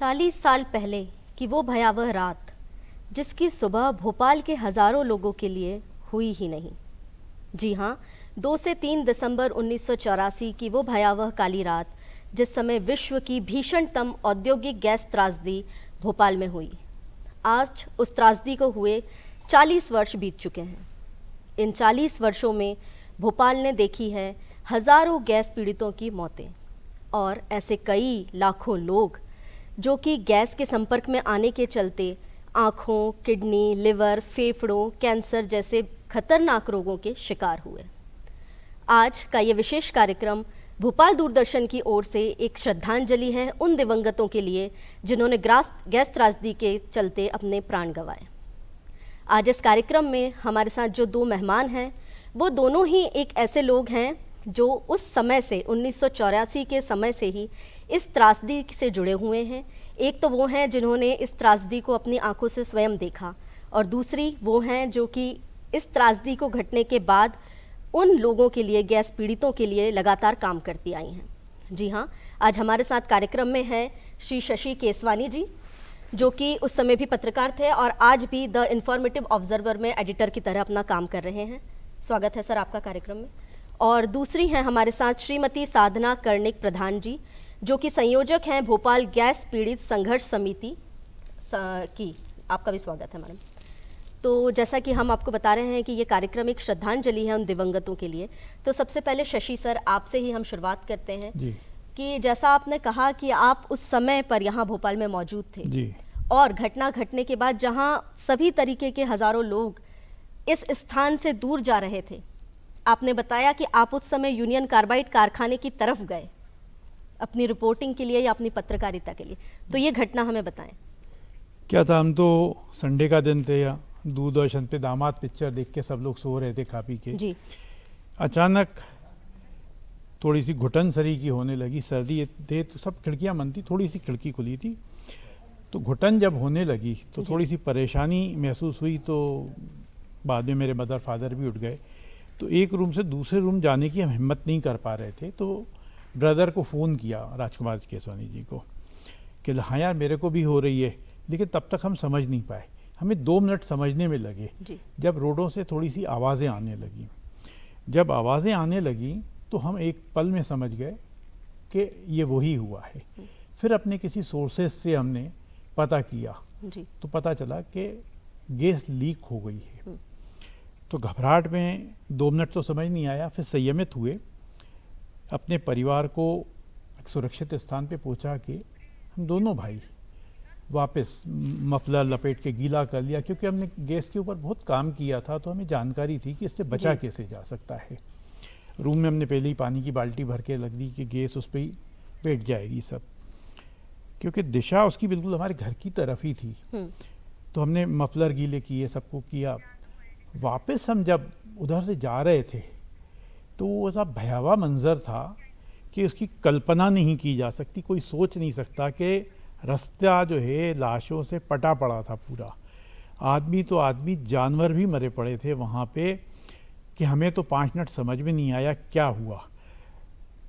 40 साल पहले की वो भयावह रात, जिसकी सुबह भोपाल के हजारों लोगों के लिए हुई ही नहीं। जी हाँ, 2 से 3 दिसंबर 1984 की वो भयावह काली रात, जिस समय विश्व की भीषणतम औद्योगिक गैस त्रासदी भोपाल में हुई। आज उस त्रासदी को हुए 40 वर्ष बीत चुके हैं। इन 40 वर्षों में भोपाल ने देखी है हजारों गैस पीड़ितों की मौतें और ऐसे कई लाखों लोग जो कि गैस के संपर्क में आने के चलते आँखों, किडनी, लिवर, फेफड़ों, कैंसर जैसे खतरनाक रोगों के शिकार हुए। आज का ये विशेष कार्यक्रम भोपाल दूरदर्शन की ओर से एक श्रद्धांजलि है उन दिवंगतों के लिए जिन्होंने गैस त्रासदी के चलते अपने प्राण गंवाए। आज इस कार्यक्रम में हमारे साथ जो 2 मेहमान हैं, वो दोनों ही एक ऐसे लोग हैं जो उस समय से 1984 के समय से ही इस त्रासदी से जुड़े हुए हैं। एक तो वो हैं जिन्होंने इस त्रासदी को अपनी आंखों से स्वयं देखा और दूसरी वो हैं जो कि इस त्रासदी को घटने के बाद उन लोगों के लिए, गैस पीड़ितों के लिए लगातार काम करती आई हैं। जी हाँ, आज हमारे साथ कार्यक्रम में हैं श्री शशि केसवानी जी, जो कि उस समय भी पत्रकार थे और आज भी द इन्फॉर्मेटिव ऑब्जर्वर में एडिटर की तरह अपना काम कर रहे हैं। स्वागत है सर आपका कार्यक्रम में। और दूसरी हैं हमारे साथ श्रीमती साधना कर्णिक प्रधान जी, जो कि संयोजक हैं भोपाल गैस पीड़ित संघर्ष समिति की। आपका भी स्वागत है मैडम। तो जैसा कि हम आपको बता रहे हैं कि ये कार्यक्रम एक श्रद्धांजलि है उन दिवंगतों के लिए, तो सबसे पहले शशि सर आपसे ही हम शुरुआत करते हैं जी। कि जैसा आपने कहा कि आप उस समय पर यहाँ भोपाल में मौजूद थे जी। और घटना घटने के बाद जहाँ सभी तरीके के हजारों लोग इस स्थान से दूर जा रहे थे, आपने बताया कि आप उस समय यूनियन कार्बाइड कारखाने की तरफ गए अपनी रिपोर्टिंग के लिए या अपनी पत्रकारिता के लिए, तो ये घटना हमें बताएं। क्या था, हम तो संडे का दिन थे या दूरदर्शन पे दामाद पिक्चर देख के सब लोग सो रहे थे खा पी के जी। अचानक थोड़ी सी घुटन सरी की होने लगी। सर्दी थे तो सब खिड़कियां बंद थी, थोड़ी सी खिड़की खुली थी, तो घुटन जब होने लगी तो थोड़ी सी परेशानी महसूस हुई। तो बाद में मेरे मदर फादर भी उठ गए, तो एक रूम से दूसरे रूम जाने की हम हिम्मत नहीं कर पा रहे थे। तो ब्रदर को फ़ोन किया, राजकुमार केसवानी जी को, कि हाँ यार मेरे को भी हो रही है, लेकिन तब तक हम समझ नहीं पाए। हमें 2 मिनट समझने में लगे जब रोडों से थोड़ी सी आवाज़ें आने लगी। जब आवाज़ें आने लगी तो हम एक पल में समझ गए कि ये वही हुआ है। फिर अपने किसी सोर्सेस से हमने पता किया तो पता चला कि गैस लीक हो गई है। तो घबराहट में 2 मिनट तो समझ नहीं आया, फिर संयमित हुए, अपने परिवार को एक सुरक्षित स्थान पे पहुंचा के हम दोनों भाई वापस मफलर लपेट के गीला कर लिया, क्योंकि हमने गैस के ऊपर बहुत काम किया था, तो हमें जानकारी थी कि इससे बचा कैसे जा सकता है। रूम में हमने पहले ही पानी की बाल्टी भर के रख दी कि गैस उस पर ही बैठ जाएगी सब, क्योंकि दिशा उसकी बिल्कुल हमारे घर की तरफ ही थी। तो हमने मफलर गीले किए, सबको किया। वापस हम जब उधर से जा रहे थे तो वो ऐसा भयावह मंजर था कि उसकी कल्पना नहीं की जा सकती। कोई सोच नहीं सकता कि रास्ता जो है लाशों से पटा पड़ा था पूरा। आदमी तो आदमी, जानवर भी मरे पड़े थे वहाँ पे, कि हमें तो 5 मिनट समझ में नहीं आया क्या हुआ।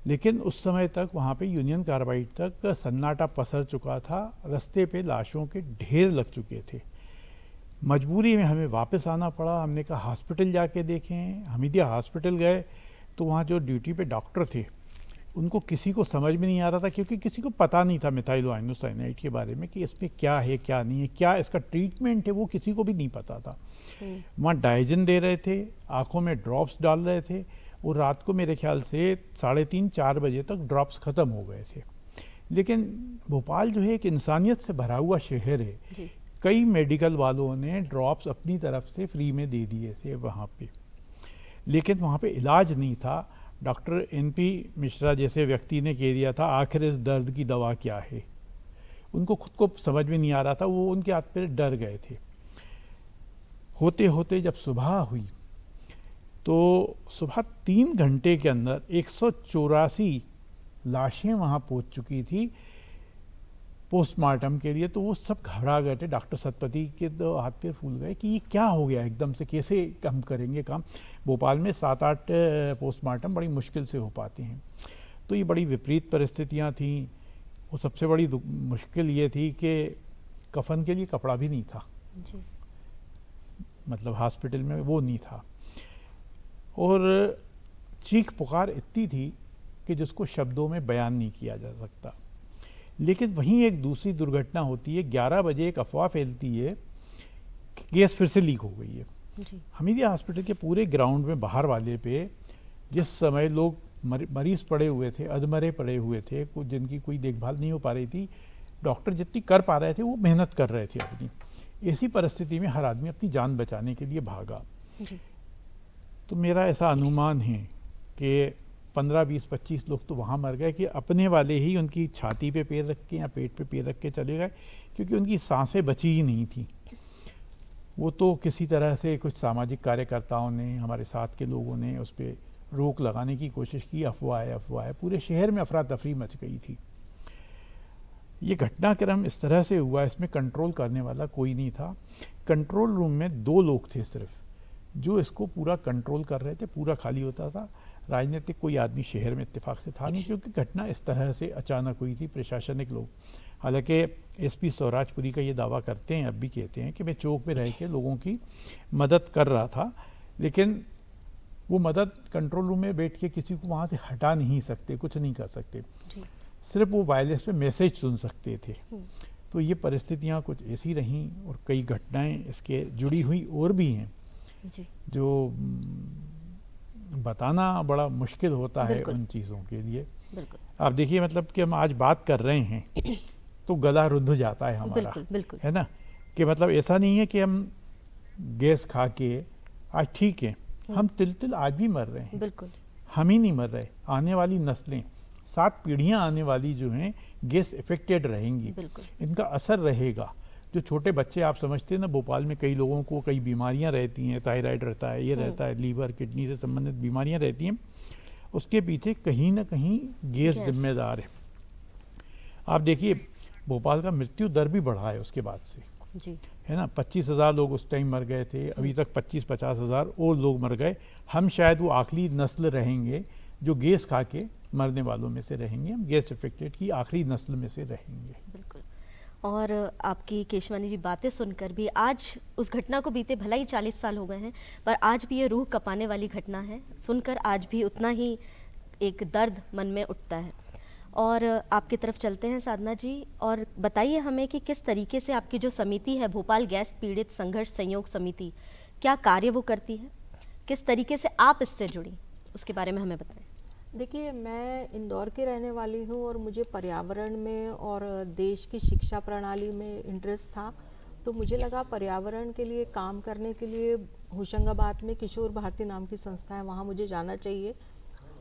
लेकिन उस समय तक वहाँ पे यूनियन कार्बाइड तक सन्नाटा पसर चुका था, रास्ते पे लाशों के ढेर लग चुके थे। मजबूरी में हमें वापस आना पड़ा। हमने कहा हॉस्पिटल जाके देखें। हमीदिया हॉस्पिटल गए तो वहाँ जो ड्यूटी पे डॉक्टर थे उनको किसी को समझ में नहीं आ रहा था, क्योंकि किसी को पता नहीं था मेथाइलोआइनोसाइनाइड के बारे में कि इसमें क्या है क्या नहीं है, क्या इसका ट्रीटमेंट है, वो किसी को भी नहीं पता था। वहाँ डायजन दे रहे थे, आँखों में ड्रॉप्स डाल रहे थे, और रात को मेरे ख्याल से 3:30-4 बजे तक ड्रॉप्स ख़त्म हो गए थे। लेकिन भोपाल जो है एक इंसानियत से भरा हुआ शहर है। कई मेडिकल वालों ने ड्रॉप्स अपनी तरफ से फ्री में दे दिए थे वहाँ पे, लेकिन वहाँ पे इलाज नहीं था। डॉक्टर NP मिश्रा जैसे व्यक्ति ने कह दिया था आखिर इस दर्द की दवा क्या है। उनको खुद को समझ में नहीं आ रहा था, वो उनके हाथ पे डर गए थे। होते होते जब सुबह हुई तो सुबह 3 घंटे के अंदर 184 लाशें वहाँ पहुँच चुकी थी पोस्टमार्टम के लिए। तो वो सब घबरा गए थे। डॉक्टर सतपति के तो हाथ पैर फूल गए कि ये क्या हो गया एकदम से, कैसे हम करेंगे काम। भोपाल में 7-8 पोस्टमार्टम बड़ी मुश्किल से हो पाते हैं। तो ये बड़ी विपरीत परिस्थितियाँ थीं। वो सबसे बड़ी मुश्किल ये थी कि कफन के लिए कपड़ा भी नहीं था जी। मतलब हॉस्पिटल में वो नहीं था, और चीख पुकार इतनी थी कि जिसको शब्दों में बयान नहीं किया जा सकता। लेकिन वहीं एक दूसरी दुर्घटना होती है, 11 बजे एक अफवाह फैलती है कि गैस फिर से लीक हो गई है। जी। हमीदिया हॉस्पिटल के पूरे ग्राउंड में बाहर वाले पे जिस समय लोग मरीज पड़े हुए थे, अधमरे पड़े हुए थे, कुछ जिनकी कोई देखभाल नहीं हो पा रही थी, डॉक्टर जितनी कर पा रहे थे वो मेहनत कर रहे थे अपनी। ऐसी परिस्थिति में हर आदमी अपनी जान बचाने के लिए भागा। जी। तो मेरा ऐसा अनुमान है कि 15, 20, 25 लोग तो वहाँ मर गए कि अपने वाले ही उनकी छाती पे पैर रख के या पेट पे पैर रख के चले गए, क्योंकि उनकी सांसें बची ही नहीं थी। वो तो किसी तरह से कुछ सामाजिक कार्यकर्ताओं ने, हमारे साथ के लोगों ने उस पर रोक लगाने की कोशिश की। अफवाह पूरे शहर में अफरा तफरी मच गई थी। ये घटनाक्रम इस तरह से हुआ, इसमें कंट्रोल करने वाला कोई नहीं था। कंट्रोल रूम में 2 लोग थे सिर्फ जो इसको पूरा कंट्रोल कर रहे थे, पूरा खाली होता था। राजनीतिक कोई आदमी शहर में इत्तेफाक से था नहीं, क्योंकि घटना इस तरह से अचानक हुई थी। प्रशासनिक लोग, हालांकि एसपी स्वराजपुरी का ये दावा करते हैं, अब भी कहते हैं कि मैं चौक पे रह के लोगों की मदद कर रहा था, लेकिन वो मदद कंट्रोल रूम में बैठ के किसी को वहाँ से हटा नहीं सकते, कुछ नहीं कर सकते, सिर्फ वो वायरलेस पे मैसेज सुन सकते थे। तो ये परिस्थितियाँ कुछ ऐसी रहीं, और कई घटनाएं इसके जुड़ी हुई और भी हैं जी। जो बताना बड़ा मुश्किल होता है बिल्कुल। उन चीज़ों के लिए। बिल्कुल। आप देखिए, मतलब कि हम आज बात कर रहे हैं तो गला रुंध जाता है हमारा। बिल्कुल। बिल्कुल। है ना, कि मतलब ऐसा नहीं है कि हम गैस खा के आज ठीक है, हम तिल आज भी मर रहे हैं। बिल्कुल। हम ही नहीं मर रहे, आने वाली नस्लें, 7 पीढ़ियां आने वाली जो हैं गैस इफेक्टेड रहेंगी। बिल्कुल। इनका असर रहेगा। जो छोटे बच्चे, आप समझते हैं ना, भोपाल में कई लोगों को कई बीमारियां रहती हैं, थायराइड रहता है, ये रहता है, लीवर किडनी से संबंधित बीमारियां रहती हैं, उसके पीछे कहीं ना कहीं गैस जिम्मेदार है। आप देखिए, भोपाल का मृत्यु दर भी बढ़ा है उसके बाद से। जी। है ना, 25,000 लोग उस टाइम मर गए थे, अभी तक 25-50 हज़ार और लोग मर गए। हम शायद वो आखिरी नस्ल रहेंगे जो गैस खा के मरने वालों में से रहेंगे, हम गैस इफेक्टेड की आखिरी नस्ल में से रहेंगे। बिल्कुल। और आपकी केशवानी जी बातें सुनकर भी, आज उस घटना को बीते भला ही 40 साल हो गए हैं, पर आज भी ये रूह कपाने वाली घटना है। सुनकर आज भी उतना ही एक दर्द मन में उठता है। और आपकी तरफ चलते हैं साधना जी, और बताइए हमें कि किस तरीके से आपकी जो समिति है, भोपाल गैस पीड़ित संघर्ष सहयोग समिति, क्या कार्य वो करती है, किस तरीके से आप इससे जुड़ी, उसके बारे में हमें बताएं। देखिए, मैं इंदौर की रहने वाली हूँ और मुझे पर्यावरण में और देश की शिक्षा प्रणाली में इंटरेस्ट था। तो मुझे लगा पर्यावरण के लिए काम करने के लिए होशंगाबाद में किशोर भारती नाम की संस्था है, वहाँ मुझे जाना चाहिए।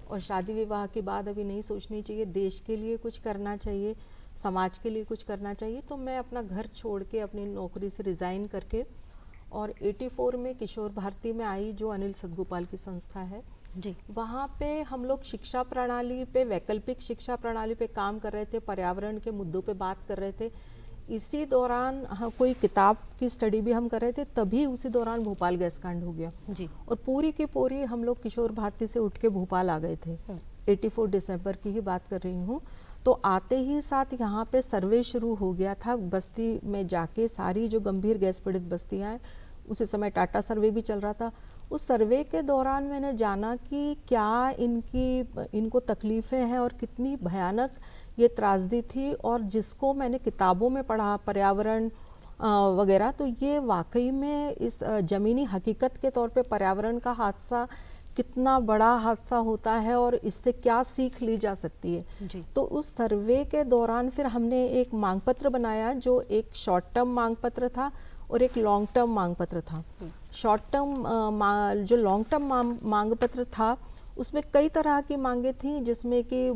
और शादी विवाह के बाद अभी नहीं सोचनी चाहिए, देश के लिए कुछ करना चाहिए, समाज के लिए कुछ करना चाहिए। तो मैं अपना घर छोड़ के, अपनी नौकरी से रिज़ाइन करके और 84 में किशोर भारती में आई, जो अनिल सतगोपाल की संस्था है जी। वहाँ पे हम लोग शिक्षा प्रणाली पे, वैकल्पिक शिक्षा प्रणाली पे काम कर रहे थे, पर्यावरण के मुद्दों पे बात कर रहे थे। इसी दौरान कोई किताब की स्टडी भी हम कर रहे थे, तभी उसी दौरान भोपाल गैस कांड हो गया जी। और पूरी की पूरी हम लोग किशोर भारती से उठ के भोपाल आ गए थे। 84 दिसंबर की ही बात कर रही हूँ। तो आते ही साथ यहाँ पे सर्वे शुरू हो गया था, बस्ती में जाके सारी जो गंभीर गैस पीड़ित बस्तियाँ हैं, उसी समय टाटा सर्वे भी चल रहा था। उस सर्वे के दौरान मैंने जाना कि क्या इनको तकलीफ़ें हैं और कितनी भयानक ये त्रासदी थी। और जिसको मैंने किताबों में पढ़ा, पर्यावरण वगैरह, तो ये वाकई में इस ज़मीनी हकीकत के तौर पे पर्यावरण का हादसा कितना बड़ा हादसा होता है और इससे क्या सीख ली जा सकती है। जी। तो उस सर्वे के दौरान फिर हमने एक मांग पत्र बनाया, जो एक शॉर्ट टर्म मांग पत्र था और एक लॉन्ग टर्म मांग पत्र था। शॉर्ट टर्म जो लॉन्ग टर्म मांग पत्र था, उसमें कई तरह की मांगे थी, जिसमें कि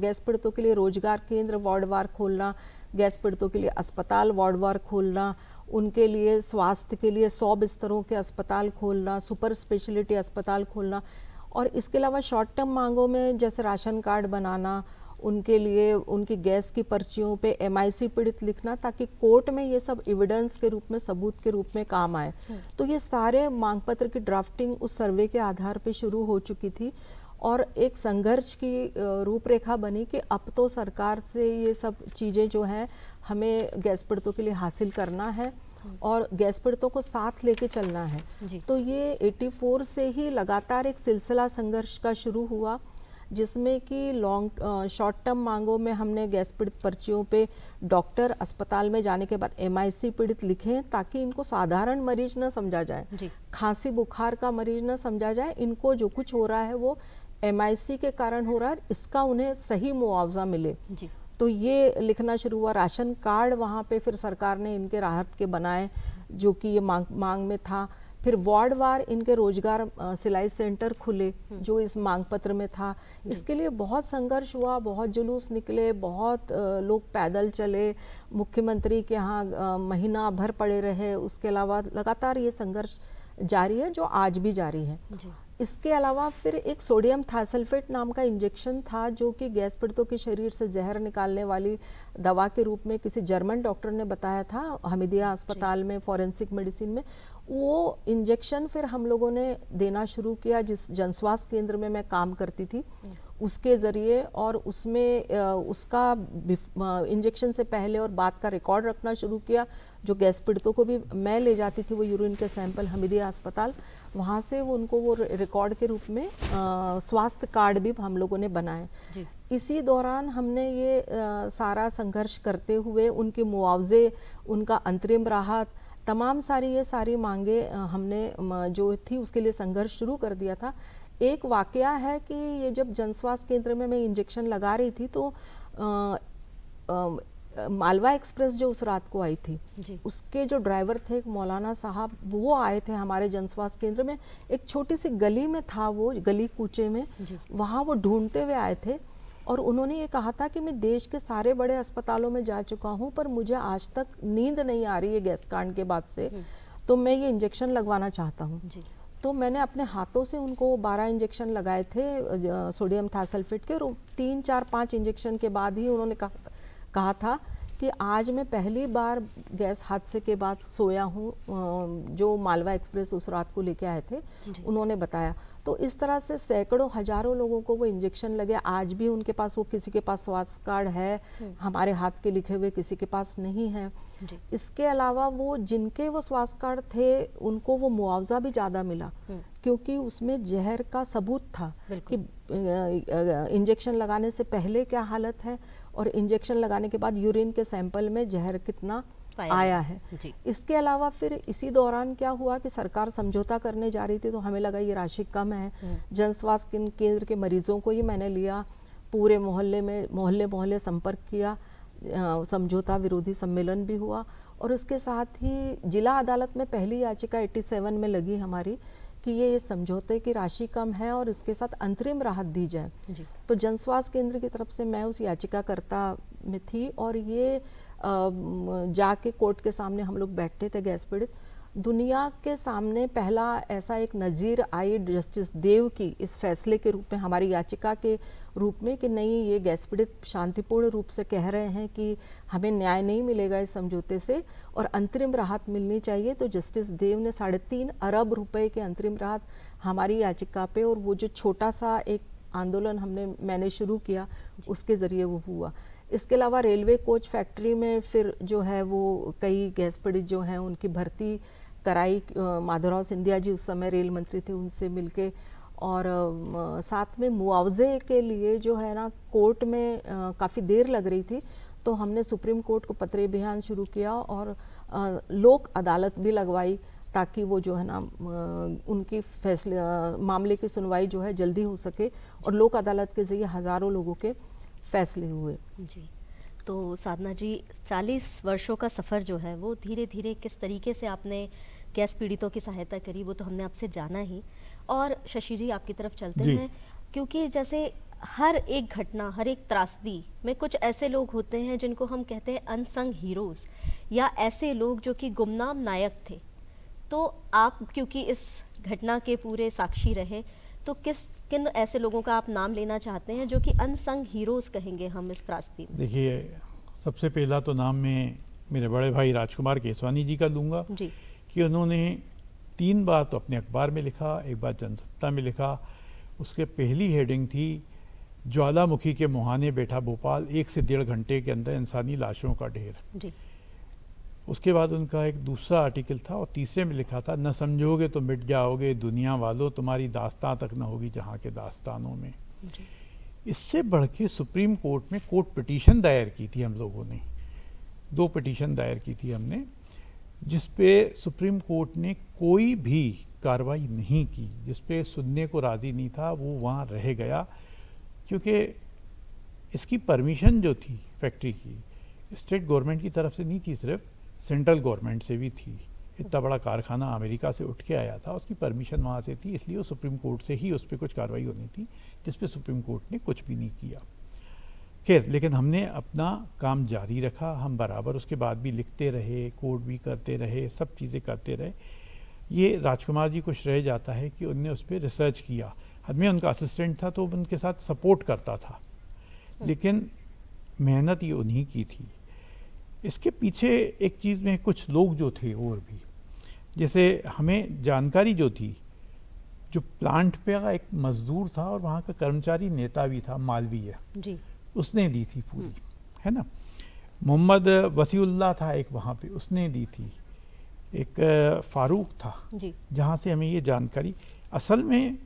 गैस पीड़ितों के लिए रोजगार केंद्र वार्डवार खोलना, गैस पीड़ितों के लिए अस्पताल वार्डवार खोलना, उनके लिए स्वास्थ्य के लिए 100 बिस्तरों के अस्पताल खोलना, सुपर स्पेशलिटी अस्पताल खोलना। और इसके अलावा शॉर्ट टर्म मांगों में जैसे राशन कार्ड बनाना, उनके लिए उनकी गैस की पर्चियों पे MIC पीड़ित लिखना, ताकि कोर्ट में ये सब एविडेंस के रूप में, सबूत के रूप में काम आए। तो ये सारे मांग पत्र की ड्राफ्टिंग उस सर्वे के आधार पे शुरू हो चुकी थी और एक संघर्ष की रूपरेखा बनी कि अब तो सरकार से ये सब चीज़ें जो हैं हमें गैस पीड़ितों के लिए हासिल करना है और गैस पीड़ितों को साथ लेके चलना है। तो ये 84 से ही लगातार एक सिलसिला संघर्ष का शुरू हुआ, जिसमें कि शॉर्ट टर्म मांगों में हमने गैस पीड़ित पर्चियों पे डॉक्टर अस्पताल में जाने के बाद MIC पीड़ित लिखे, ताकि इनको साधारण मरीज न समझा जाए, खांसी बुखार का मरीज न समझा जाए, इनको जो कुछ हो रहा है वो MIC के कारण हो रहा है, इसका उन्हें सही मुआवजा मिले। तो ये लिखना शुरू हुआ। राशन कार्ड वहाँ पे फिर सरकार ने इनके राहत के बनाए, जो कि ये मांग में था। फिर वार्ड वार इनके रोजगार सिलाई सेंटर खुले, जो इस मांग पत्र में था। इसके लिए बहुत संघर्ष हुआ, बहुत जुलूस निकले, बहुत लोग पैदल चले, मुख्यमंत्री के यहाँ महीना भर पड़े रहे। उसके अलावा लगातार ये संघर्ष जारी है, जो आज भी जारी है। इसके अलावा फिर एक सोडियम थाइसल्फेट नाम का इंजेक्शन था, जो कि गैस पीड़ितों के शरीर से जहर निकालने वाली दवा के रूप में किसी जर्मन डॉक्टर ने बताया था हमीदिया अस्पताल में फॉरेंसिक मेडिसिन में। वो इंजेक्शन फिर हम लोगों ने देना शुरू किया, जिस जन स्वास्थ्य केंद्र में मैं काम करती थी उसके ज़रिए, और उसमें उसका इंजेक्शन से पहले और बाद का रिकॉर्ड रखना शुरू किया। जो गैस पीड़ितों को भी मैं ले जाती थी वो यूरिन के सैंपल हमीदिया अस्पताल, वहाँ से वो उनको वो रिकॉर्ड के रूप में स्वास्थ्य कार्ड भी हम लोगों ने बनाए। इसी दौरान हमने ये सारा संघर्ष करते हुए उनके मुआवजे, उनका अंतरिम राहत, तमाम सारी मांगे हमने जो थी उसके लिए संघर्ष शुरू कर दिया था। एक वाकया है कि ये जब जन स्वास्थ्य केंद्र में मैं इंजेक्शन लगा रही थी तो मालवा एक्सप्रेस जो उस रात को आई थी, उसके जो ड्राइवर थे एक मौलाना साहब, वो आए थे हमारे जन स्वास्थ्य केंद्र में। एक छोटी सी गली में था वो, गली कूचे में, वहाँ वो ढूंढते हुए आए थे और उन्होंने ये कहा था कि मैं देश के सारे बड़े अस्पतालों में जा चुका हूँ, पर मुझे आज तक नींद नहीं आ रही है गैस कांड के बाद से, तो मैं ये इंजेक्शन लगवाना चाहता हूँ। तो मैंने अपने हाथों से उनको 12 इंजेक्शन लगाए थे सोडियम थाइसल्फेट के, और 3, 4, 5 इंजेक्शन के बाद ही उन्होंने कहा था कि आज मैं पहली बार गैस हादसे के बाद सोया हूँ। जो मालवा एक्सप्रेस उस रात को लेके आए थे उन्होंने बताया। तो इस तरह से सैकड़ों हजारों लोगों को वो इंजेक्शन लगे। आज भी उनके पास वो, किसी के पास स्वास्थ्य कार्ड है, हमारे हाथ के लिखे हुए किसी के पास नहीं है। इसके अलावा वो जिनके वो स्वास्थ्य कार्ड थे उनको वो मुआवजा भी ज़्यादा मिला, क्योंकि उसमें जहर का सबूत था कि इंजेक्शन लगाने से पहले क्या हालत है और इंजेक्शन लगाने के बाद यूरिन के सैंपल में जहर कितना आया है। इसके अलावा फिर इसी दौरान क्या हुआ कि सरकार समझौता करने जा रही थी, तो हमें लगा ये राशि कम है। जन स्वास्थ्य केंद्र के मरीजों को ही मैंने लिया, पूरे मोहल्ले संपर्क किया, समझौता विरोधी सम्मेलन भी हुआ, और उसके साथ ही जिला अदालत में पहली याचिका 87 में लगी हमारी कि ये समझौते की राशि कम है और इसके साथ अंतरिम राहत दी जाए। तो जन स्वास्थ्य केंद्र की तरफ से मैं उस याचिकाकर्ता में थी, और ये जाके कोर्ट के सामने हम लोग बैठे थे गैस पीड़ित। दुनिया के सामने पहला ऐसा एक नज़ीर आई जस्टिस देव की इस फैसले के रूप में, हमारी याचिका के रूप में, कि नहीं, ये गैस पीड़ित शांतिपूर्ण रूप से कह रहे हैं कि हमें न्याय नहीं मिलेगा इस समझौते से और अंतरिम राहत मिलनी चाहिए। तो जस्टिस देव ने 3.5 अरब रुपए के अंतरिम राहत हमारी याचिका पे, और वो जो छोटा सा एक आंदोलन मैंने शुरू किया उसके ज़रिए वो हुआ। इसके अलावा रेलवे कोच फैक्ट्री में फिर जो है वो कई गैस पीड़ित जो हैं उनकी भर्ती कराई। माधवराव सिंधिया जी उस समय रेल मंत्री थे, उनसे मिलके, और साथ में मुआवजे के लिए जो है ना कोर्ट में काफ़ी देर लग रही थी, तो हमने सुप्रीम कोर्ट को पत्र अभियान शुरू किया और लोक अदालत भी लगवाई, ताकि वो जो है ना उनकी मामले की सुनवाई जो है जल्दी हो सके, और लोक अदालत के जरिए हज़ारों लोगों के फैसले हुए। जी, तो साधना जी, 40 वर्षों का सफ़र जो है वो धीरे धीरे किस तरीके से आपने गैस पीड़ितों की सहायता करी, वो तो हमने आपसे जाना ही। और शशि जी, आपकी तरफ चलते हैं, क्योंकि जैसे हर एक घटना, हर एक त्रासदी में कुछ ऐसे लोग होते हैं जिनको हम कहते हैं अनसंग हीरोज़, या ऐसे लोग जो कि गुमनाम नायक थे। तो आप क्योंकि इस घटना के पूरे साक्षी रहे, तो किन ऐसे लोगों का आप नाम लेना चाहते हैं जो कि अनसंग हीरोज़ कहेंगे हम इस त्रासदी में? देखिए, सबसे पहला तो नाम मैं मेरे बड़े भाई राजकुमार केसवानी जी का लूँगा कि उन्होंने 3 बार तो अपने अखबार में लिखा, एक बार जनसत्ता में लिखा, उसके पहली हेडिंग थी, ज्वालामुखी के मुहाने बैठा भोपाल, 1 से 1.5 घंटे के अंदर इंसानी लाशों का ढेर। जी। उसके बाद उनका एक दूसरा आर्टिकल था और तीसरे में लिखा था, न समझोगे तो मिट जाओगे दुनिया वालों, तुम्हारी दास्तां तक न होगी जहाँ के दास्तानों में। जी। इससे बढ़ के सुप्रीम कोर्ट में कोर्ट पिटीशन दायर की थी हम लोगों ने, 2 पिटीशन दायर की थी हमने, जिस पे सुप्रीम कोर्ट ने कोई भी कार्रवाई नहीं की, जिस पे सुनने को राज़ी नहीं था, वो वहाँ रह गया। क्योंकि इसकी परमिशन जो थी फैक्ट्री की, स्टेट गवर्नमेंट की तरफ से नहीं थी, सिर्फ सेंट्रल गवर्नमेंट से भी थी। इतना बड़ा कारखाना अमेरिका से उठ के आया था, उसकी परमिशन वहाँ से थी, इसलिए वो सुप्रीम कोर्ट से ही उस पर कुछ कार्रवाई होनी थी, जिस पे सुप्रीम कोर्ट ने कुछ भी नहीं किया। खैर, लेकिन हमने अपना काम जारी रखा, हम बराबर उसके बाद भी लिखते रहे, कोर्ट भी करते रहे, सब चीज़ें करते रहे। ये राजकुमार जी को श्रेय जाता है कि उनने उस पर रिसर्च किया। मैं उनका असिस्टेंट था तो उनके साथ सपोर्ट करता था, लेकिन मेहनत ये उन्हीं की थी। इसके पीछे एक चीज़ में कुछ लोग जो थे और भी, जैसे हमें जानकारी जो थी, जो प्लांट पे का एक मजदूर था और वहाँ का कर्मचारी नेता भी था, मालवीय जी। उसने दी थी पूरी, है ना। मोहम्मद वसीउल्लाह था एक वहाँ पे, उसने दी थी। एक फारूक था जी। जहाँ से हमें ये जानकारी, असल में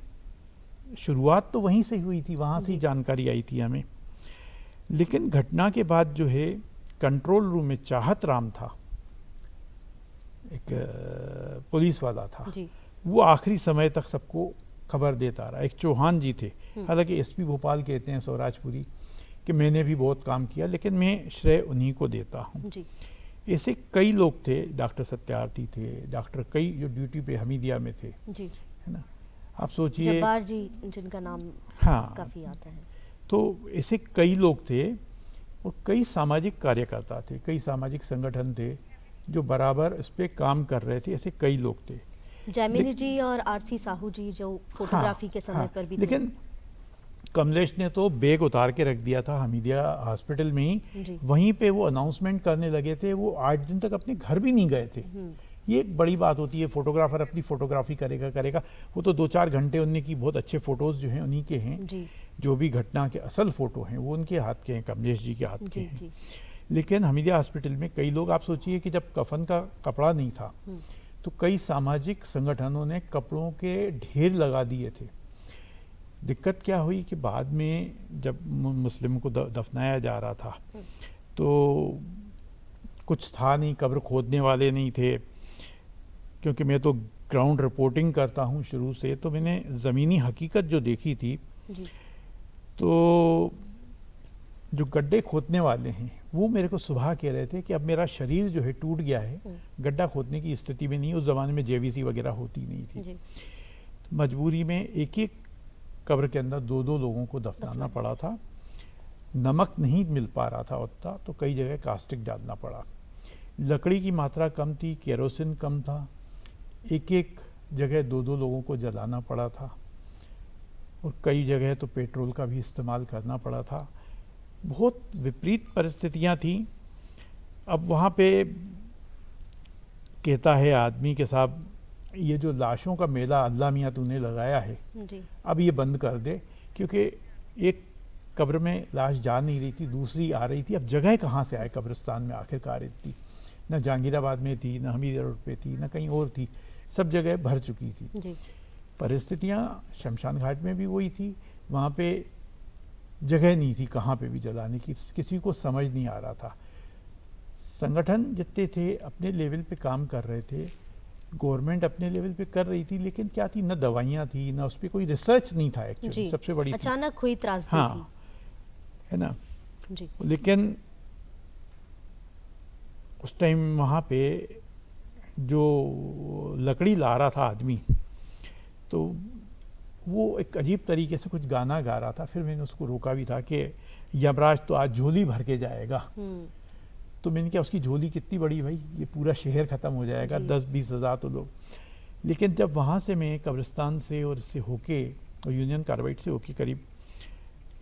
शुरुआत तो वहीं से हुई थी, वहाँ से ही जानकारी आई थी हमें। लेकिन घटना के बाद जो है, कंट्रोल रूम में चाहत राम था, एक पुलिस वाला था जी। वो आखिरी समय तक सबको खबर देता रहा। एक चौहान जी थे, हालांकि एसपी भोपाल कहते हैं स्वराजपुरी, कि मैंने भी बहुत काम किया, लेकिन मैं श्रेय उन्हीं को देता हूँ। जी। ऐसे कई लोग थे, डॉक्टर सत्यार्थी थे, डॉक्टर कई जो ड्यूटी पे हमीदिया में थे, जी। है ना। आप सोचिए, जब्बार जी जिनका नाम हाँ, काफ़ी आता है। तो ऐसे कई लोग थे और कई सामाजिक कार्यकर्ता थे, कई सामाजिक संगठन थे जो बराबर इस पे काम कर रहे थे। ऐसे कई लोग थे। जैमिनी जी और आरसी साहू जी जो फोटोग्राफी के समय पर भी थे। लेकिन कमलेश ने तो बैग उतार के रख दिया था हमीदिया हॉस्पिटल में ही, वहीं पे वो अनाउंसमेंट करने लगे थे। वो 8 दिन तक अपने घर भी नहीं गए थे। ये एक बड़ी बात होती है, फोटोग्राफर अपनी फोटोग्राफी करेगा। वो तो 2-4 घंटे उनने की बहुत अच्छे फोटोज जो हैं उन्हीं के हैं जी। जो भी घटना के असल फोटो हैं वो उनके हाथ के हैं, कमलेश जी के हाथ के हैं। जी। लेकिन हमीदिया हॉस्पिटल में कई लोग, आप सोचिए कि जब कफन का कपड़ा नहीं था तो कई सामाजिक संगठनों ने कपड़ों के ढेर लगा दिए थे। दिक्कत क्या हुई कि बाद में जब मुस्लिम को दफनाया जा रहा था तो कुछ था नहीं, कब्र खोदने वाले नहीं थे। क्योंकि मैं तो ग्राउंड रिपोर्टिंग करता हूँ शुरू से, तो मैंने ज़मीनी हकीकत जो देखी थी जी। तो जो गड्ढे खोदने वाले हैं वो मेरे को सुबह कह रहे थे कि अब मेरा शरीर जो है टूट गया है, गड्ढा खोदने की स्थिति में नहीं। उस ज़माने में जेवीसी वगैरह होती नहीं थी। जी। मजबूरी में एक कब्र के अंदर 2-2 लोगों को दफनाना पड़ा था। नमक नहीं मिल पा रहा था उतना, तो कई जगह कास्टिक डालना पड़ा। लकड़ी की मात्रा कम थी, केरोसिन कम था, एक जगह 2-2 लोगों को जलाना पड़ा था और कई जगह तो पेट्रोल का भी इस्तेमाल करना पड़ा था। बहुत विपरीत परिस्थितियां थी। अब वहाँ पे कहता है आदमी के साहब, ये जो लाशों का मेला अल्लाह मियाँ तूने लगाया है, जी। अब ये बंद कर दे। क्योंकि एक कब्र में लाश जा नहीं रही थी, दूसरी आ रही थी। अब जगह कहाँ से आए कब्रिस्तान में आखिरकार इतनी? न जहांगीराबाद में थी, न हमीदिया रोड पे थी, न कहीं और थी, सब जगह भर चुकी थी। जी। परिस्थितियाँ शमशान घाट में भी वही थी, वहाँ पे जगह नहीं थी कहाँ पे भी जलाने की, किसी को समझ नहीं आ रहा था। संगठन जितने थे अपने लेवल पे काम कर रहे थे, गवर्नमेंट अपने लेवल पे कर रही थी, लेकिन क्या थी, न दवाइयाँ थी, न उस पर कोई रिसर्च नहीं था एक्चुअली, सबसे बड़ी अचानक हुई त्रासदी हाँ थी। है ना। जी। लेकिन उस टाइम वहाँ पे जो लकड़ी ला रहा था आदमी, तो वो एक अजीब तरीके से कुछ गाना गा रहा था। फिर मैंने उसको रोका भी था कि यमराज तो आज झोली भर के जाएगा। तो मैंने क्या, उसकी झोली कितनी बड़ी भाई, ये पूरा शहर ख़त्म हो जाएगा, 10-20 हज़ार तो लोग। लेकिन जब वहाँ से मैं कब्रिस्तान से और इससे होके और यूनियन कार्बाइड से होके करीब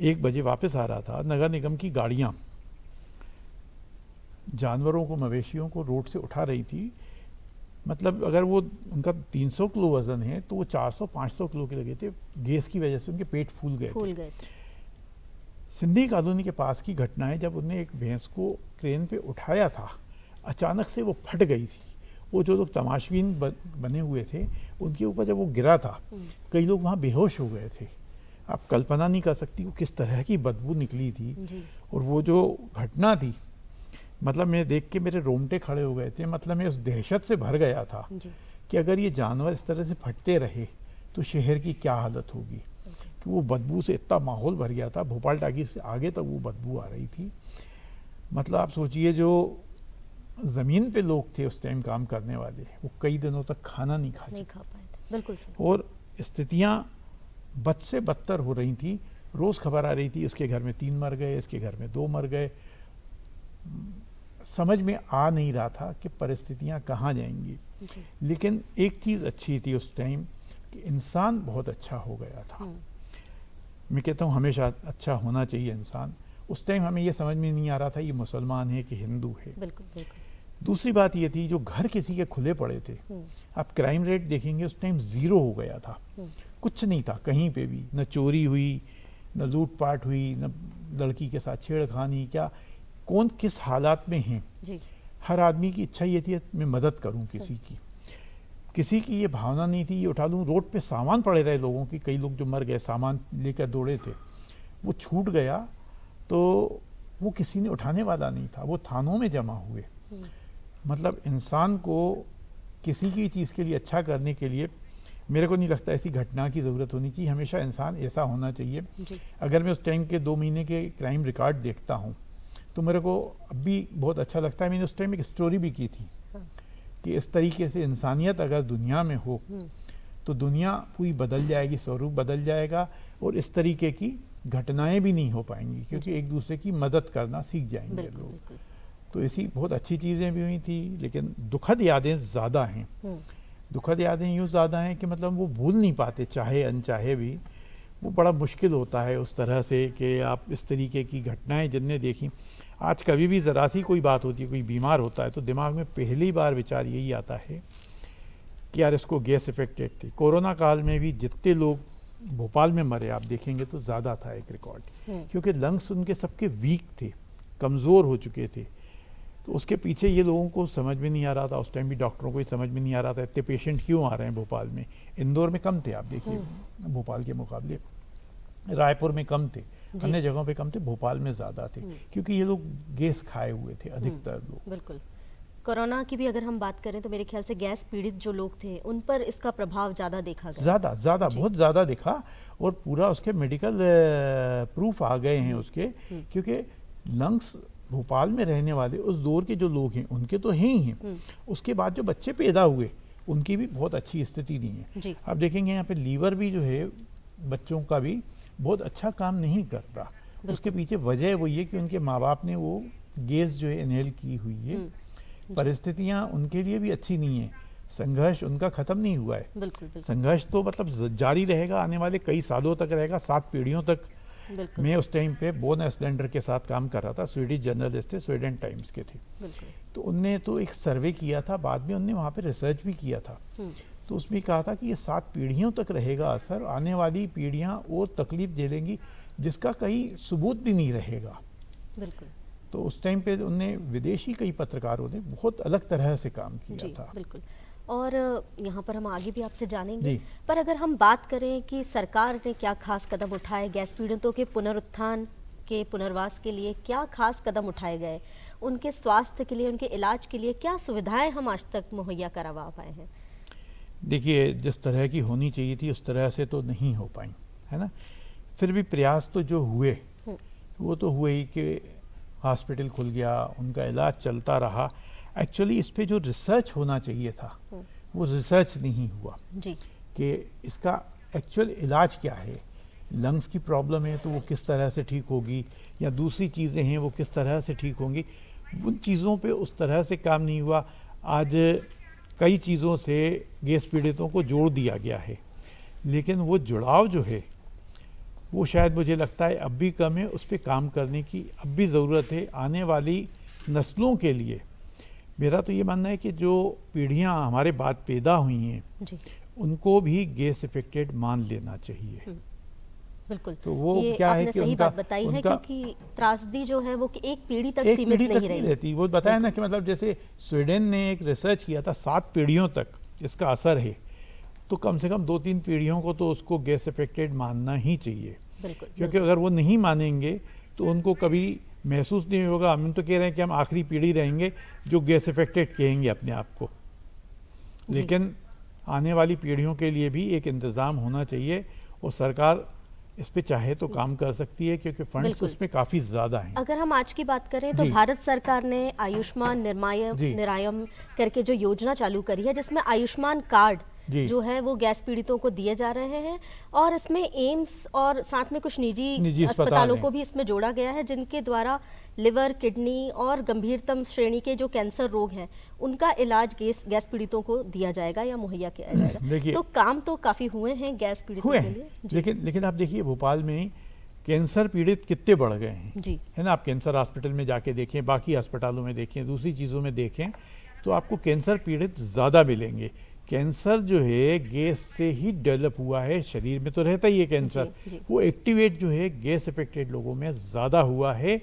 1 बजे वापस आ रहा था, नगर निगम की गाड़ियाँ जानवरों को, मवेशियों को रोड से उठा रही थी। मतलब अगर वो उनका 300 किलो वजन है तो वो 400-500 किलो के लगे थे, गैस की वजह से उनके पेट फूल गए थे। सिंधी कॉलोनी के पास की घटना है, जब उन्हें एक भैंस को क्रेन पे उठाया था, अचानक से वो फट गई थी। वो जो लोग तमाशबीन बने हुए थे उनके ऊपर जब वो गिरा था, कई लोग वहाँ बेहोश हो गए थे। आप कल्पना नहीं कर सकती वो किस तरह की बदबू निकली थी। और वो जो घटना थी, मतलब मैं देख के मेरे रोंगटे खड़े हो गए थे। मतलब मैं उस दहशत से भर गया था कि अगर ये जानवर इस तरह से फटते रहे तो शहर की क्या हालत होगी। कि वो बदबू से इतना माहौल भर गया था, भोपाल टाकी से आगे तक वो बदबू आ रही थी। मतलब आप सोचिए, जो ज़मीन पे लोग थे उस टाइम काम करने वाले, वो कई दिनों तक खाना नहीं खा पाए थे। बिल्कुल सही। और स्थितियाँ बद से बदतर हो रही थी। रोज़ खबर आ रही थी इसके घर में 3 मर गए, इसके घर में 2 मर गए। समझ में आ नहीं रहा था कि परिस्थितियाँ कहाँ जाएंगी। लेकिन एक चीज़ अच्छी थी उस टाइम कि इंसान बहुत अच्छा हो गया था। मैं कहता हूँ हमेशा अच्छा होना चाहिए इंसान। उस टाइम हमें ये समझ में नहीं आ रहा था ये मुसलमान है कि हिंदू है। बिल्कुल बिल्कुल। दूसरी बात ये थी, जो घर किसी के खुले पड़े थे, आप क्राइम रेट देखेंगे उस टाइम 0 हो गया था। कुछ नहीं था कहीं पे भी, न चोरी हुई, न लूटपाट हुई, न लड़की के साथ छेड़खानी। क्या कौन किस हालात में है, हर आदमी की इच्छा ये थी मैं मदद करूं किसी की ये भावना नहीं थी ये उठा लूं। रोड पे सामान पड़े रहे लोगों की, कई लोग जो मर गए सामान लेकर दौड़े थे, वो छूट गया तो वो किसी ने उठाने वाला नहीं था, वो थानों में जमा हुए। मतलब इंसान को किसी की चीज़ के लिए अच्छा करने के लिए मेरे को नहीं लगता ऐसी घटना की ज़रूरत होनी चाहिए। हमेशा इंसान ऐसा होना चाहिए। अगर मैं उस टाइम के 2 महीने के क्राइम रिकॉर्ड देखता हूँ तो मेरे को अब भी बहुत अच्छा लगता है। मैंने उस टाइम एक स्टोरी भी की थी कि इस तरीके से इंसानियत अगर दुनिया में हो तो दुनिया पूरी बदल जाएगी, स्वरूप बदल जाएगा और इस तरीके की घटनाएं भी नहीं हो पाएंगी, क्योंकि एक दूसरे की मदद करना सीख जाएंगे लोग। तो ऐसी बहुत अच्छी चीज़ें भी हुई थी, लेकिन दुखद यादें ज़्यादा हैं। दुखद यादें यूँ ज़्यादा हैं कि मतलब वो भूल नहीं पाते, चाहे अनचाहे भी। वो बड़ा मुश्किल होता है उस तरह से कि आप इस तरीके की घटनाएं जिनने देखी। आज कभी भी ज़रा सी कोई बात होती है, कोई बीमार होता है, तो दिमाग में पहली बार विचार यही आता है कि यार इसको गैस इफेक्टेड थी। कोरोना काल में भी जितने लोग भोपाल में मरे आप देखेंगे तो ज़्यादा था एक रिकॉर्ड, क्योंकि लंग्स उनके सबके वीक थे, कमज़ोर हो चुके थे। तो उसके पीछे ये लोगों को समझ में नहीं आ रहा था। उस टाइम भी डॉक्टरों को ही समझ में नहीं आ रहा था इतने पेशेंट क्यों आ रहे हैं भोपाल में। इंदौर में कम थे, आप देखिए भोपाल के मुकाबले, रायपुर में कम थे, अन्य जगहों पे कम थे, भोपाल में ज़्यादा थे, क्योंकि ये लोग गैस खाए हुए थे अधिकतर लोग। बिल्कुल। कोरोना की भी अगर हम बात करें तो मेरे ख्याल से गैस पीड़ित जो लोग थे उन पर इसका प्रभाव ज़्यादा देखा गया। ज़्यादा बहुत ज़्यादा दिखा, और पूरा उसके मेडिकल प्रूफ आ गए हैं उसके, क्योंकि लंग्स भोपाल में रहने वाले उस दौर के जो लोग हैं उनके तो हैं ही हैं। उसके बाद जो बच्चे पैदा हुए उनकी भी बहुत अच्छी स्थिति नहीं है। आप देखेंगे यहाँ पे लीवर भी जो है बच्चों का भी बहुत अच्छा काम नहीं करता। उसके पीछे वजह वही है कि उनके माँ बाप ने वो गैस जो है इनहेल की हुई है। परिस्थितियाँ उनके लिए भी अच्छी नहीं है। संघर्ष उनका खत्म नहीं हुआ है। बिल्कुल। संघर्ष तो मतलब जारी रहेगा, आने वाले कई सालों तक रहेगा, 7 पीढ़ियों तक। मैं उस टाइम पे बोन एसलेंडर के साथ काम कर रहा था, स्वीडिश जर्नलिस्ट थे, स्वीडन टाइम्स के थे। तो उनने तो एक सर्वे किया था, बाद में उनने वहाँ पे रिसर्च भी किया था। तो उसमें कहा था कि ये 7 पीढ़ियों तक रहेगा असर, आने वाली पीढ़ियाँ और तकलीफ झेलेंगी जिसका कहीं सबूत भी नहीं रहेगा। बिल्कुल। तो उस टाइम पे उनने विदेशी कई पत्रकारों ने बहुत अलग तरह से काम किया था। बिल्कुल। और यहाँ पर हम आगे भी आपसे जानेंगे, पर अगर हम बात करें कि सरकार ने क्या खास कदम उठाए गैस पीड़ितों के पुनरुत्थान के पुनर्वास के लिए, क्या खास कदम उठाए गए, उनके स्वास्थ्य के लिए, उनके इलाज के लिए क्या सुविधाएं हम आज तक मुहैया करवा पाए हैं? देखिए, जिस तरह की होनी चाहिए थी उस तरह से तो नहीं हो पाई, है ना। फिर भी प्रयास तो जो हुए वो तो हुए ही कि हॉस्पिटल खुल गया, उनका इलाज चलता रहा। एक्चुअली इस पे जो रिसर्च होना चाहिए था वो रिसर्च नहीं हुआ कि इसका एक्चुअल इलाज क्या है। लंग्स की प्रॉब्लम है तो वो किस तरह से ठीक होगी, या दूसरी चीज़ें हैं वो किस तरह से ठीक होंगी, उन चीज़ों पे उस तरह से काम नहीं हुआ। आज कई चीज़ों से गैस पीड़ितों को जोड़ दिया गया है, लेकिन वो जुड़ाव जो है वो शायद मुझे लगता है अब भी कम है। उस पर काम करने की अब भी ज़रूरत है। आने वाली नस्लों के लिए मेरा तो ये मानना है कि जो पीढ़ियां हमारे बाद पैदा हुई हैं जी उनको भी गैस इफेक्टेड मान लेना चाहिए। बिल्कुल। तो वो ये क्या है आपने कि सही उनका बात बताई है, उनका क्योंकि त्रासदी जो है वो कि एक पीढ़ी तक एक सीमित पीढ़ी तक नहीं नहीं रही। रहती। वो बताया ना कि मतलब जैसे स्वीडन ने एक रिसर्च किया था 7 पीढ़ियों तक इसका असर है, तो कम से कम 2-3 पीढ़ियों को तो उसको गैस इफेक्टेड मानना ही चाहिए। बिल्कुल क्योंकि अगर वो नहीं मानेंगे तो उनको कभी महसूस नहीं होगा। हम तो कह रहे हैं कि हम आखिरी पीढ़ी रहेंगे जो गैस इफेक्टेड कहेंगे अपने आप को, जी। लेकिन आने वाली पीढ़ियों के लिए भी एक इंतज़ाम होना चाहिए और सरकार इस पे चाहे तो काम कर सकती है क्योंकि फंड्स बिल्कुल। उसमें काफ़ी ज़्यादा हैं। अगर हम आज की बात करें तो जी। भारत सरकार ने आयुष्मान जी। निरायम करके जो योजना चालू करी है, जिसमें आयुष्मान कार्ड जी। जो है वो गैस पीड़ितों को दिए जा रहे हैं, और इसमें एम्स और साथ में कुछ निजी निजी अस्पताल अस्पतालों हैं। को भी इसमें जोड़ा गया है, जिनके द्वारा लिवर, किडनी और गंभीरतम श्रेणी के जो कैंसर रोग हैं उनका इलाज गैस पीड़ितों को दिया जाएगा या मुहैया किया जाएगा। देखिए, तो काम तो काफी हुए हैं गैस पीड़ितों हुए के हैं, लिए। जी। लेकिन आप देखिए भोपाल में कैंसर पीड़ित कितने बढ़ गए हैं, जी है ना। आप कैंसर हॉस्पिटल में जाके देखें, बाकी अस्पतालों में देखें, दूसरी चीज़ों में देखें, तो आपको कैंसर पीड़ित ज़्यादा मिलेंगे। कैंसर जो है गैस से ही डेवलप हुआ है, शरीर में तो रहता ही है कैंसर, जी। वो एक्टिवेट जो है गैस इफेक्टेड लोगों में ज़्यादा हुआ है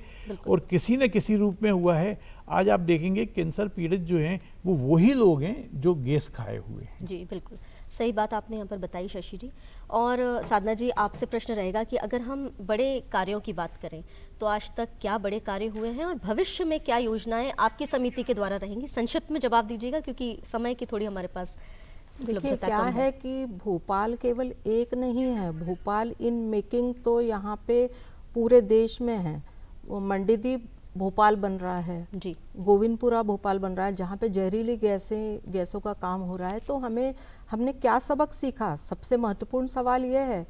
और किसी न किसी रूप में हुआ है। आज आप देखेंगे कैंसर पीड़ित जो हैं वो वही लोग हैं जो गैस खाए हुए हैं। जी बिल्कुल सही बात आपने यहाँ पर बताई शशि जी। और साधना जी, आपसे प्रश्न रहेगा कि अगर हम बड़े कार्यों की बात करें तो आज तक क्या बड़े कार्य हुए हैं और भविष्य में क्या योजनाएं आपकी समिति के द्वारा रहेंगी? संक्षिप्त में जवाब दीजिएगा क्योंकि समय की थोड़ी हमारे पास देखिए उपलब्धता क्या कम है कि भोपाल केवल एक नहीं है, भोपाल इन मेकिंग तो यहाँ पे पूरे देश में है। वो मंडीदीप भोपाल बन रहा है, जी गोविंदपुरा भोपाल बन रहा है, जहाँ पे जहरीली गैसों का काम हो रहा है। तो हमने क्या सबक सीखा? सबसे महत्वपूर्ण सवाल ये है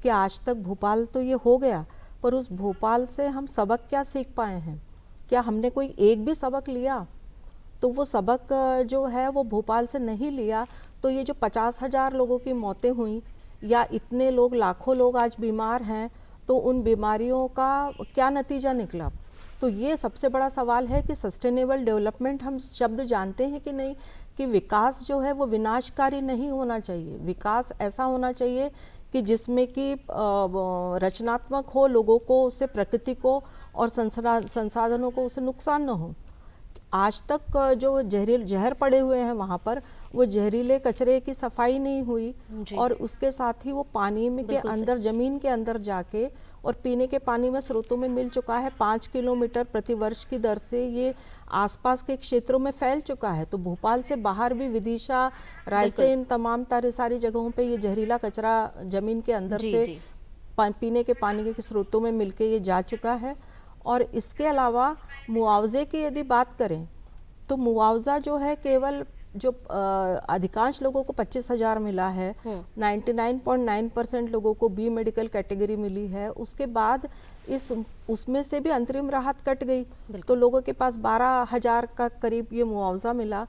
कि आज तक भोपाल तो ये हो गया, पर उस भोपाल से हम सबक क्या सीख पाए हैं? क्या हमने कोई एक भी सबक लिया? तो वो सबक जो है वो भोपाल से नहीं लिया तो ये जो 50,000 लोगों की मौतें हुई या इतने लोग, लाखों लोग आज बीमार हैं, तो उन बीमारियों का क्या नतीजा निकला? तो ये सबसे बड़ा सवाल है कि सस्टेनेबल डेवलपमेंट हम शब्द जानते हैं कि नहीं, कि विकास जो है वो विनाशकारी नहीं होना चाहिए। विकास ऐसा होना चाहिए कि जिसमें कि रचनात्मक हो, लोगों को उससे, प्रकृति को और संसाधनों को उससे नुकसान न हो। आज तक जो जहर पड़े हुए हैं वहाँ पर, वो जहरीले कचरे की सफाई नहीं हुई और उसके साथ ही वो पानी में के अंदर, जमीन के अंदर जाके और पीने के पानी में स्रोतों में मिल चुका है। 5 किलोमीटर प्रति वर्ष की दर से ये आसपास के क्षेत्रों में फैल चुका है। तो भोपाल से बाहर भी विदिशा, रायसेन, तमाम सारी जगहों पे ये जहरीला कचरा जमीन के अंदर से पीने के पानी के स्रोतों में मिलके ये जा चुका है। और इसके अलावा मुआवजे की यदि बात करें तो मुआवजा जो है केवल जो अधिकांश लोगों को 25,000 मिला है, 99.9% लोगों को बी मेडिकल कैटेगरी मिली है। उसके बाद उसमें से भी अंतरिम राहत कट गई, तो लोगों के पास 12,000 का करीब ये मुआवजा मिला।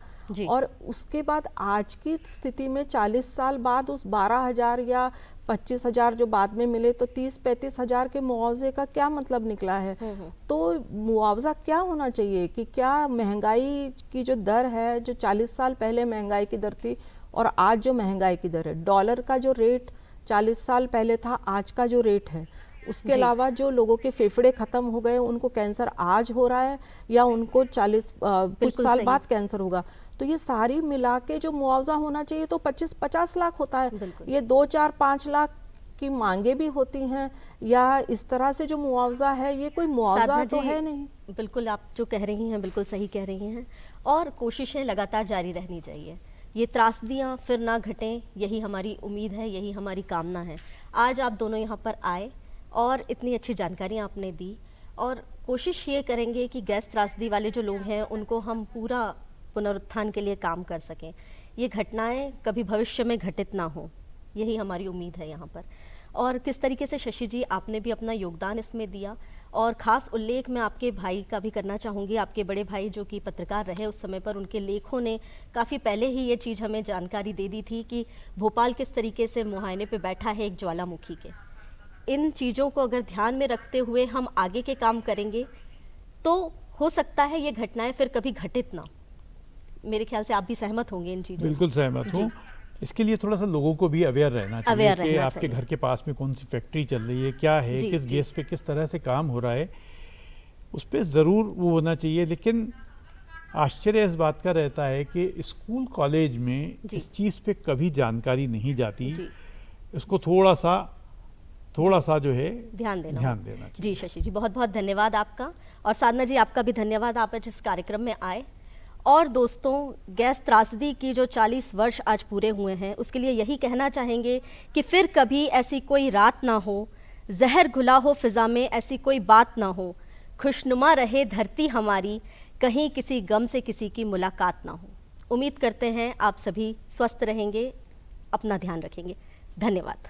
और उसके बाद आज की स्थिति में 40 साल बाद उस 12,000 या 25,000 जो बाद में मिले, तो 30-35,000 के मुआवजे का क्या मतलब निकला है? तो मुआवजा क्या होना चाहिए कि क्या महंगाई की जो दर है, जो 40 साल पहले महंगाई की दर थी और आज जो महंगाई की दर है, डॉलर का जो रेट 40 साल पहले था, आज का जो रेट है, उसके अलावा जो लोगों के फेफड़े खत्म हो गए, उनको कैंसर आज हो रहा है या उनको 40 कुछ साल बाद कैंसर होगा, तो ये सारी मिला के जो मुआवजा होना चाहिए तो 25-50 लाख होता है। ये 2-4-5 लाख की मांगे भी होती हैं, या इस तरह से जो मुआवजा है ये कोई मुआवजा तो है नहीं। बिल्कुल आप जो कह रही हैं बिल्कुल सही कह रही हैं, और कोशिशें लगातार जारी रहनी चाहिए। ये त्रासदियाँ फिर ना घटें, यही हमारी उम्मीद है, यही हमारी कामना है। आज आप दोनों यहाँ पर आए और इतनी अच्छी जानकारियाँ आपने दी, और कोशिश ये करेंगे कि गैस त्रासदी वाले जो लोग हैं उनको हम पूरा पुनरुत्थान के लिए काम कर सकें। ये घटनाएं कभी भविष्य में घटित ना हो, यही हमारी उम्मीद है यहाँ पर। और किस तरीके से शशि जी आपने भी अपना योगदान इसमें दिया, और ख़ास उल्लेख मैं आपके भाई का भी करना चाहूँगी। आपके बड़े भाई जो कि पत्रकार रहे उस समय पर, उनके लेखों ने काफ़ी पहले ही ये चीज़ हमें जानकारी दे दी थी कि भोपाल किस तरीके से मुहायने पे बैठा है एक ज्वालामुखी के। इन चीज़ों को अगर ध्यान में रखते हुए हम आगे के काम करेंगे तो हो सकता है ये घटनाएं फिर कभी घटित ना। मेरे ख्याल से आप भी सहमत होंगे इन चीज़ों से। बिल्कुल सहमत हूँ। इसके लिए थोड़ा सा लोगों को भी अवेयर रहना चाहिए अवेयर कि रहना आपके चाहिए। घर के पास में कौन सी फैक्ट्री चल रही है, क्या है, जी, किस जी। गैस पे किस तरह से काम हो रहा है, उस पर ज़रूर वो होना चाहिए। लेकिन आश्चर्य इस बात का रहता है कि स्कूल कॉलेज में जी। इस चीज़ पे कभी जानकारी नहीं जाती। जी, इसको थोड़ा सा जो है ध्यान देना ध्यान होगा। देना जी चाहिए। शशि जी, बहुत बहुत धन्यवाद आपका। और साधना जी, आपका भी धन्यवाद, आप आज इस कार्यक्रम में आए। और दोस्तों, गैस त्रासदी की जो 40 वर्ष आज पूरे हुए हैं, उसके लिए यही कहना चाहेंगे कि फिर कभी ऐसी कोई रात ना हो, जहर घुला हो फिजा में ऐसी कोई बात ना हो, खुशनुमा रहे धरती हमारी, कहीं किसी गम से किसी की मुलाकात ना हो। उम्मीद करते हैं आप सभी स्वस्थ रहेंगे, अपना ध्यान रखेंगे। धन्यवाद।